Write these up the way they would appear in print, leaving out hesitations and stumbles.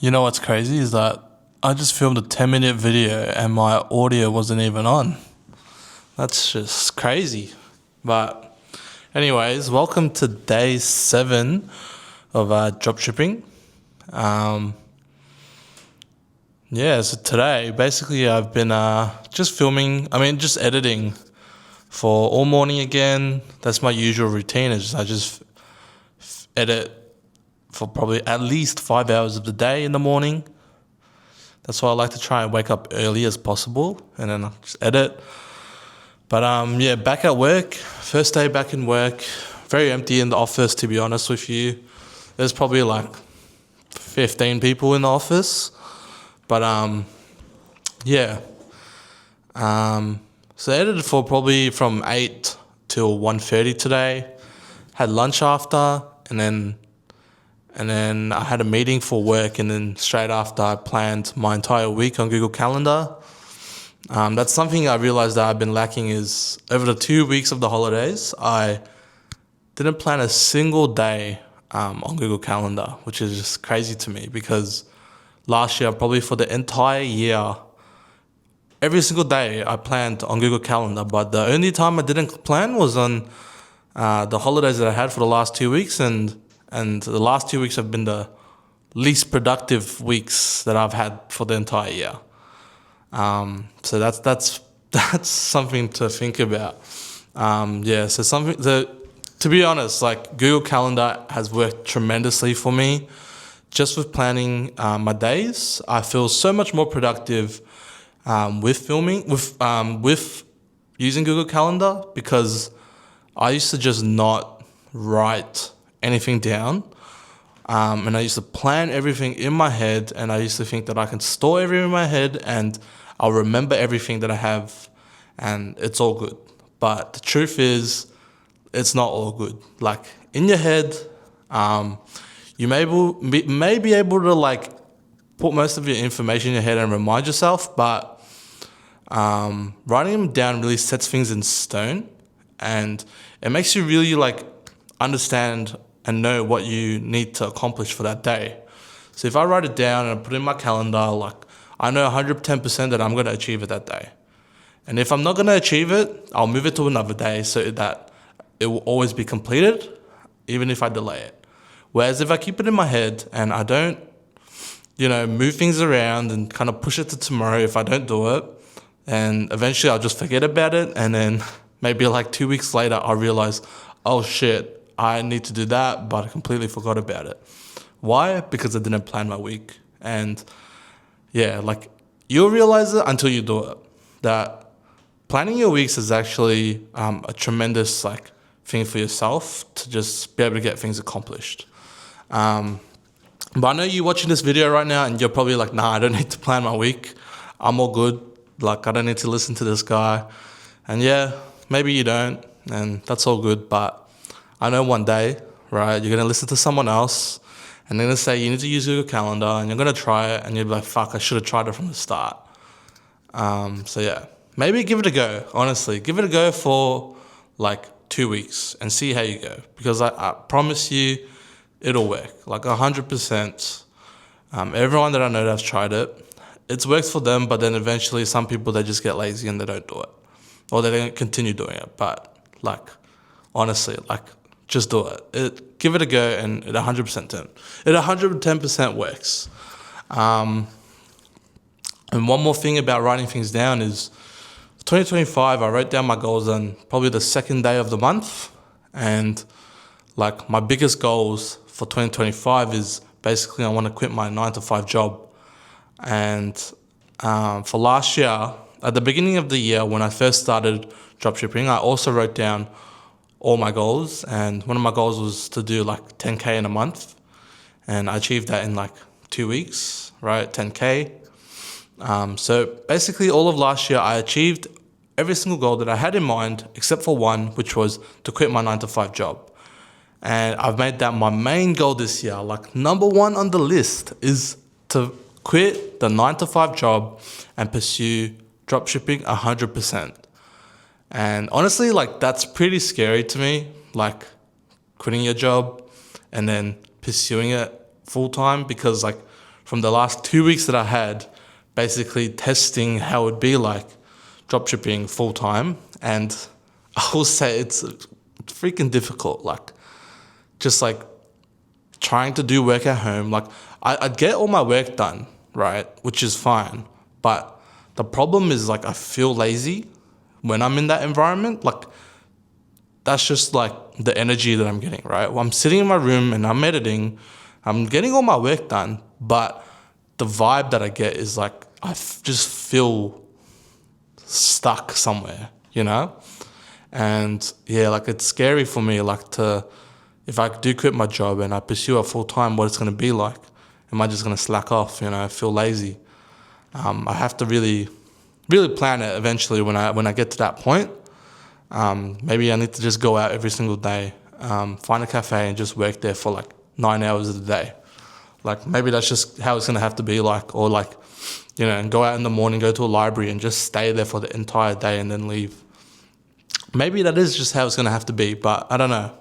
You know what's crazy is that I just filmed a 10-minute video and my audio wasn't even on. That's just crazy. But anyways, welcome to day 7 of dropshipping. Um, so today, basically I've been just just editing for all morning again. That's my usual routine. I just edit for probably at least 5 hours of the day in the morning. That's why I like to try and wake up early as possible and then I'll just edit. But back at work, first day back in work, very empty in the office, to be honest with you. There's probably like 15 people in the office. But so I edited for probably from 8 till 1:30 today. Had lunch after, and then I had a meeting for work, and then straight after I planned my entire week on Google Calendar. That's something I realized that I've been lacking is over the 2 weeks of the holidays, I didn't plan a single day on Google Calendar, which is just crazy to me because last year, probably for the entire year, every single day I planned on Google Calendar, but the only time I didn't plan was on the holidays that I had for the last 2 weeks, and the last 2 weeks have been the least productive weeks that I've had for the entire year. So that's that's something to think about. So something that, to be honest, like Google Calendar has worked tremendously for me. Just with planning my days, I feel so much more productive with using Google Calendar because I used to just not write anything down. And I used to plan everything in my head, and I used to think that I can store everything in my head and I'll remember everything that I have and it's all good. But the truth is, it's not all good. Like in your head, you may be able to like put most of your information in your head and remind yourself, but writing them down really sets things in stone, and it makes you really like understand and know what you need to accomplish for that day. So if I write it down and I put it in my calendar, like I know 110% that I'm going to achieve it that day. And if I'm not going to achieve it, I'll move it to another day so that it will always be completed, even if I delay it. Whereas if I keep it in my head and I don't, move things around and kind of push it to tomorrow if I don't do it, and eventually I'll just forget about it, and then maybe like 2 weeks later I'll realize, oh shit, I need to do that, but I completely forgot about it. Why? Because I didn't plan my week. And you'll realize it until you do it, that planning your weeks is actually a tremendous thing for yourself to just be able to get things accomplished. But I know you're watching this video right now and you're probably like, nah, I don't need to plan my week. I'm all good. Like, I don't need to listen to this guy. And yeah, maybe you don't, and that's all good. But I know one day, right, you're going to listen to someone else and they're going to say you need to use Google Calendar, and you're going to try it and you'll be like, fuck, I should have tried it from the start. Maybe give it a go, honestly. Give it a go for like 2 weeks and see how you go, because I promise you it'll work, like 100%. Everyone that I know that's tried it, it's worked for them, but then eventually some people, they just get lazy and they don't do it, or they don't continue doing it. But honestly, just do it. Give it a go, and it 110% works. And one more thing about writing things down is 2025, I wrote down my goals on probably the second day of the month. And my biggest goals for 2025 is basically I want to quit my 9-to-5 job. And for last year, at the beginning of the year, when I first started dropshipping, I also wrote down all my goals, and one of my goals was to do 10K in a month, and I achieved that in 2 weeks, right? 10K. So basically all of last year I achieved every single goal that I had in mind except for one, which was to quit my 9-to-5 job. And I've made that my main goal this year. Number one on the list is to quit the 9-to-5 job and pursue dropshipping 100%. And honestly, that's pretty scary to me, quitting your job and then pursuing it full time, because from the last 2 weeks that I had, basically testing how it would be like dropshipping full time. And I will say it's freaking difficult. Like, just like trying to do work at home. Like, I'd get all my work done, right? Which is fine. But the problem is, like, I feel lazy when I'm in that environment. Like, that's just like the energy that I'm getting, right? Well, I'm sitting in my room and I'm editing. I'm getting all my work done. But the vibe that I get is like, just feel stuck somewhere, you know? And yeah, like, it's scary for me, like, if I do quit my job and I pursue it full time, what it's going to be like. Am I just going to slack off, feel lazy? I have to really, really plan it eventually when I get to that point. Maybe I need to just go out every single day, find a cafe and just work there for like 9 hours of the day. Like, maybe that's just how it's going to have to be like, or like, and go out in the morning, go to a library and just stay there for the entire day and then leave. Maybe that is just how it's going to have to be, but I don't know.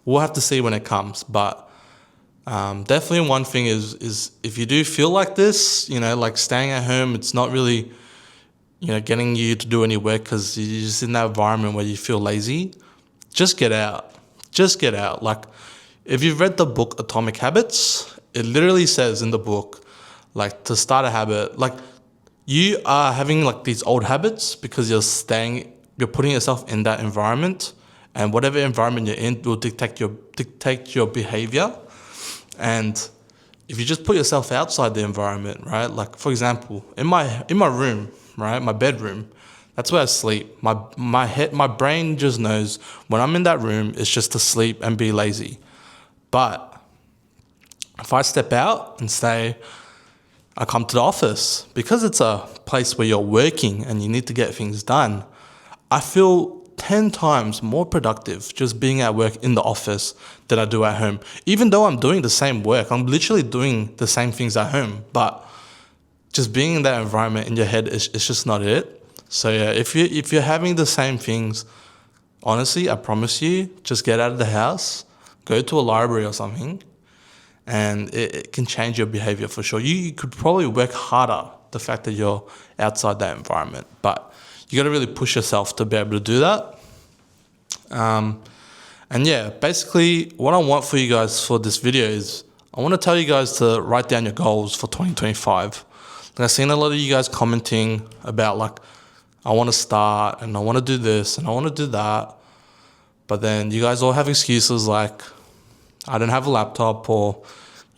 We'll have to see when it comes. But definitely one thing is if you do feel like this, like staying at home, it's not really, getting you to do any work because you're just in that environment where you feel lazy, just get out. Just get out. Like, if you've read the book Atomic Habits, it literally says in the book, like, to start a habit, like, you are having like these old habits because you're putting yourself in that environment, and whatever environment you're in will dictate your behavior. And if you just put yourself outside the environment, right? Like, for example, in my room, right, my bedroom, that's where I sleep. My brain just knows when I'm in that room, it's just to sleep and be lazy. But if I step out and say, I come to the office, because it's a place where you're working and you need to get things done, I feel 10 times more productive just being at work in the office than I do at home. Even though I'm doing the same work, I'm literally doing the same things at home, but just being in that environment in your head is just not it. So yeah, if you're having the same things, honestly, I promise you, just get out of the house, go to a library or something, and it can change your behavior for sure. You could probably work harder the fact that you're outside that environment, but you got to really push yourself to be able to do that. And yeah, basically what I want for you guys for this video is I want to tell you guys to write down your goals for 2025. Like, I've seen a lot of you guys commenting about like, I want to start and I want to do this and I want to do that. But then you guys all have excuses like, I don't have a laptop, or,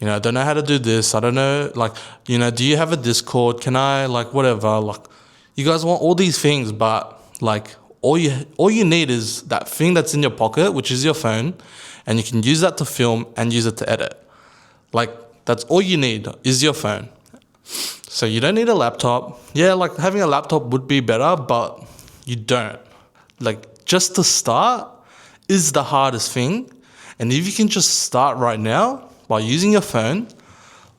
I don't know how to do this. I don't know, like, do you have a Discord? Can I, like, whatever, like, you guys want all these things, but like, all you need is that thing that's in your pocket, which is your phone, and you can use that to film and use it to edit. Like, that's all you need is your phone. So you don't need a laptop. Yeah, like, having a laptop would be better, but you don't. Like, just to start is the hardest thing. And if you can just start right now by using your phone,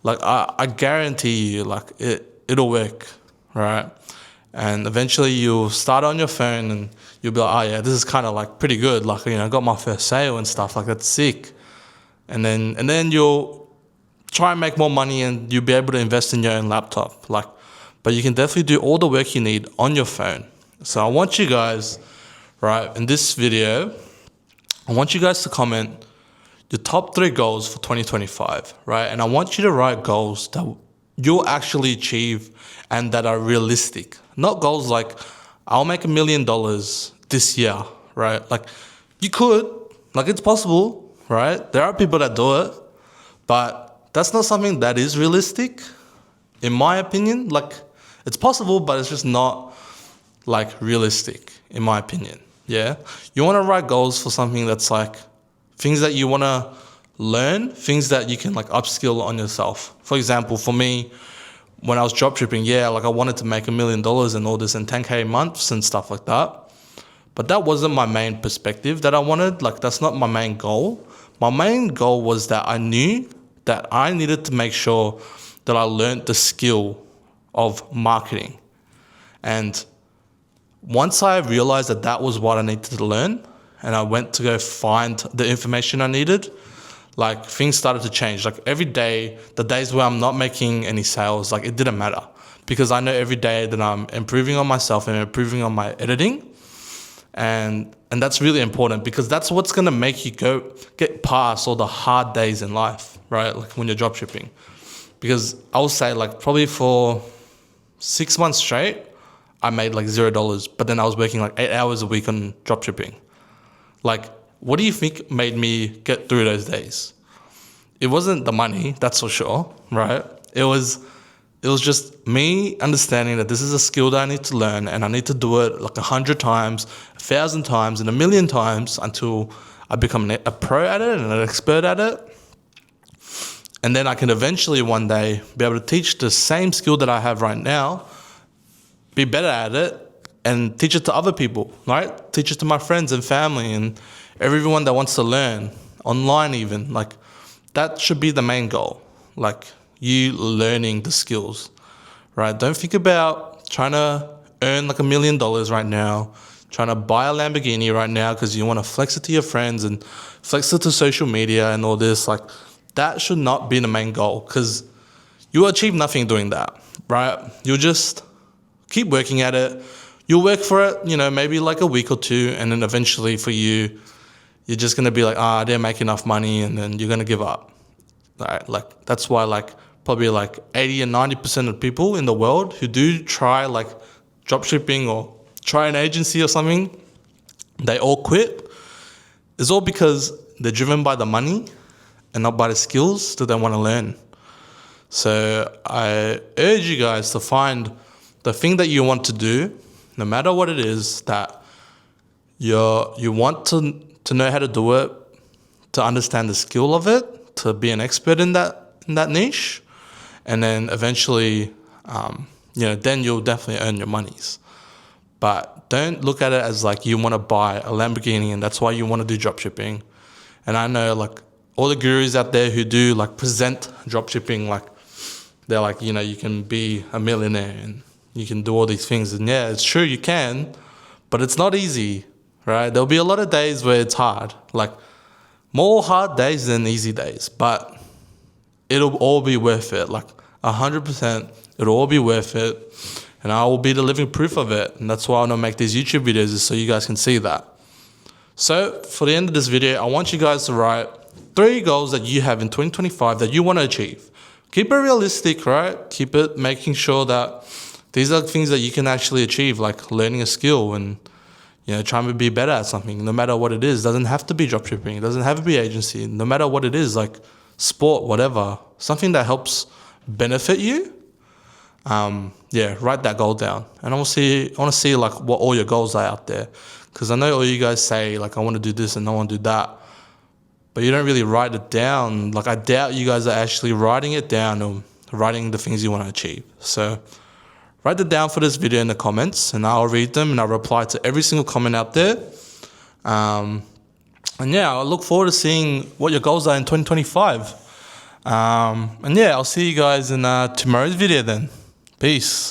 like, I guarantee you, like, it'll work, right? And eventually you'll start on your phone and you'll be like, oh yeah, this is kind of like pretty good. Like, I got my first sale and stuff, like, that's sick. And then you'll try and make more money and you'll be able to invest in your own laptop. Like, but you can definitely do all the work you need on your phone. So I want you guys, right, in this video, I want you guys to comment your top 3 goals for 2025, right? And I want you to write goals that you'll actually achieve and that are realistic. Not goals like, I'll make $1 million this year, right? Like, you could, like, it's possible, right? There are people that do it, but that's not something that is realistic, in my opinion. Like, it's possible, but it's just not, like, realistic, in my opinion, yeah? You want to write goals for something that's, like, things that you want to learn, things that you can, like, upskill on yourself. For example, for me, when I was dropshipping, yeah, like, I wanted to make $1 million and all this and 10K months and stuff like that. But that wasn't my main perspective that I wanted. Like, that's not my main goal. My main goal was that I knew that I needed to make sure that I learned the skill of marketing. And once I realized that that was what I needed to learn, and I went to go find the information I needed, like things started to change. Like every day, the days where I'm not making any sales, like it didn't matter, because I know every day that I'm improving on myself and improving on my editing. And that's really important, because that's what's going to make you get past all the hard days in life, right? Like when you're drop shipping. Because I will say, like, probably for 6 months straight, I made like $0, but then I was working like 8 hours a week on drop shipping. Like, what do you think made me get through those days? It wasn't the money, that's for sure, right? It was just me understanding that this is a skill that I need to learn, and I need to do it like 100 times, 1,000 times, and 1,000,000 times until I become a pro at it and an expert at it. And then I can eventually one day be able to teach the same skill that I have right now, be better at it, and teach it to other people, right? Teach it to my friends and family and everyone that wants to learn, online even. Like, that should be the main goal. Like, you learning the skills, right? Don't think about trying to earn like $1 million right now, trying to buy a Lamborghini right now because you want to flex it to your friends and flex it to social media and all this. Like, that should not be the main goal, because you will achieve nothing doing that, right? You'll just keep working at it. You'll work for it, maybe like a week or two, and then eventually for you're just going to be like, I didn't make enough money, and then you're going to give up. Right? Like, that's why like probably like 80 and 90% of people in the world who do try like drop shipping or try an agency or something, they all quit. It's all because they're driven by the money and not by the skills that they want to learn. So I urge you guys to find the thing that you want to do, no matter what it is, that you want to know how to do it, to understand the skill of it, to be an expert in that niche, and then eventually, then you'll definitely earn your monies. But don't look at it as like you want to buy a Lamborghini and that's why you want to do dropshipping. And I know like all the gurus out there who do like present dropshipping, like they're like, you can be a millionaire and you can do all these things. And yeah, it's true, you can, but it's not easy, right? There'll be a lot of days where it's hard, like more hard days than easy days, but it'll all be worth it. Like 100%, it'll all be worth it. And I will be the living proof of it. And that's why I want to make these YouTube videos, is so you guys can see that. So for the end of this video, I want you guys to write 3 goals that you have in 2025 that you want to achieve. Keep it realistic, right? Keep it making sure that these are things that you can actually achieve, like learning a skill and trying to be better at something, no matter what it is. It doesn't have to be dropshipping. It doesn't have to be agency. No matter what it is, like sport, whatever, something that helps benefit you. Write that goal down. And I want to see like what all your goals are out there, because I know all you guys say like, I want to do this and I want to do that, but you don't really write it down. Like, I doubt you guys are actually writing it down or writing the things you want to achieve. So write it down for this video in the comments, and I'll read them and I'll reply to every single comment out there. I look forward to seeing what your goals are in 2025. I'll see you guys in tomorrow's video then. Peace.